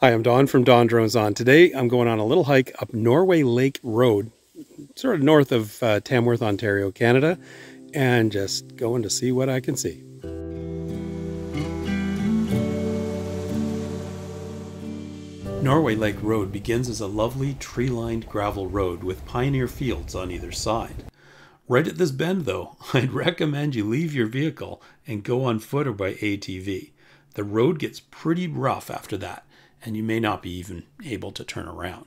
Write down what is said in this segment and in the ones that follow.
Hi, I'm Don from DonDronesOn. Today I'm going on a little hike up Norway Lake Road, sort of north of Tamworth, Ontario, Canada, and just going to see what I can see. Norway Lake Road begins as a lovely tree-lined gravel road with pioneer fields on either side. Right at this bend though, I'd recommend you leave your vehicle and go on foot or by ATV. The road gets pretty rough after that, and you may not be even able to turn around.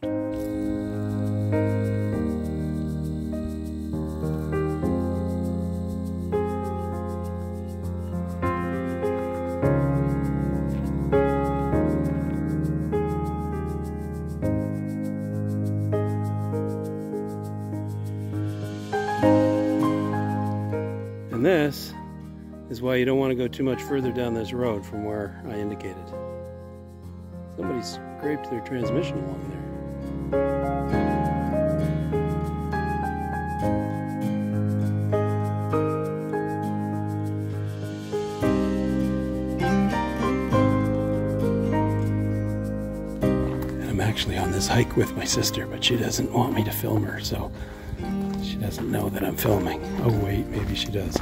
And this is why you don't want to go too much further down this road from where I indicated. Somebody scraped their transmission along there. And I'm actually on this hike with my sister, but she doesn't want me to film her, so she doesn't know that I'm filming. Oh wait, maybe she does.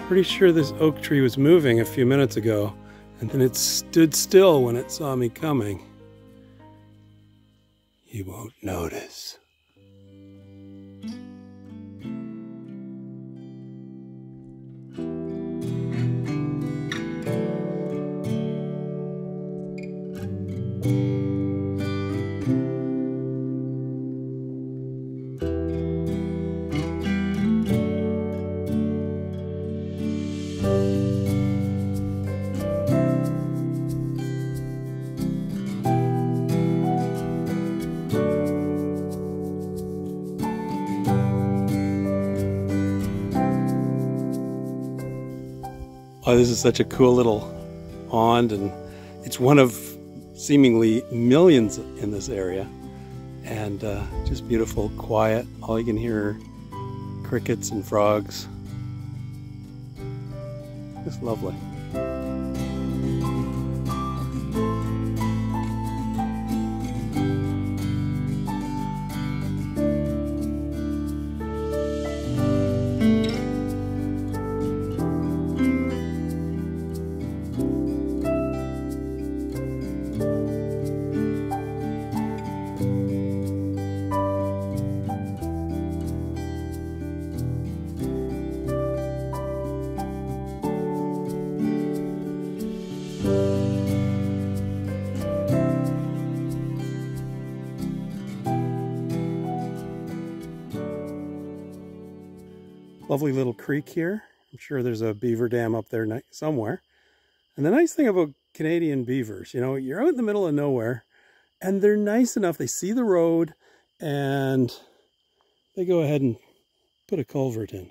Pretty sure this oak tree was moving a few minutes ago, and then it stood still when it saw me coming. You won't notice. Oh, this is such a cool little pond, and it's one of seemingly millions in this area, and just beautiful, quiet. All you can hear are crickets and frogs. Just lovely. Lovely little creek here. I'm sure there's a beaver dam up there somewhere. And the nice thing about Canadian beavers, you know, you're out in the middle of nowhere and they're nice enough. They see the road and they go ahead and put a culvert in.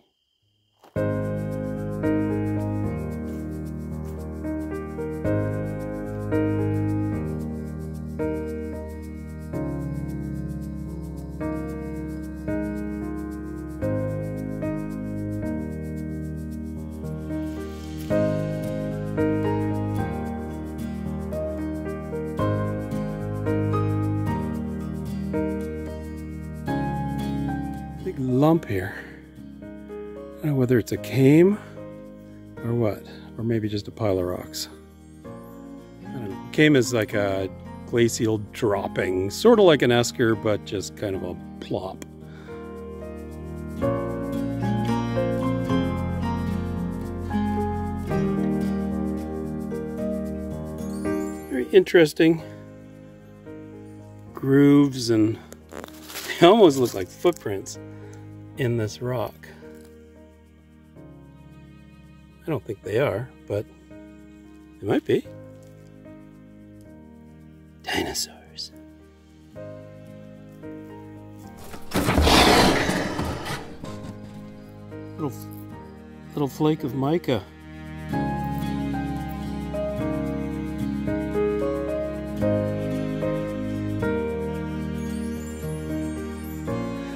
Big lump here. I don't know whether it's a came or what, or maybe just a pile of rocks. I don't know. Came is like a glacial dropping, sort of like an esker, but just kind of a plop. interesting grooves, and they almost look like footprints in this rock. I don't think they are, but they might be. Dinosaurs. Little flake of mica.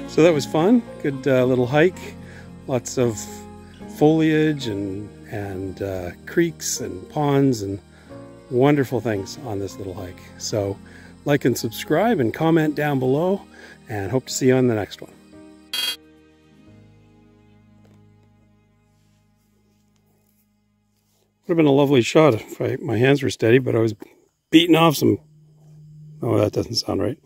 So that was fun. Good little hike. Lots of foliage and creeks and ponds and wonderful things on this little hike. So like and subscribe and comment down below, and hope to see you on the next one. Would have been a lovely shot if my hands were steady, but I was beating off some... Oh, that doesn't sound right.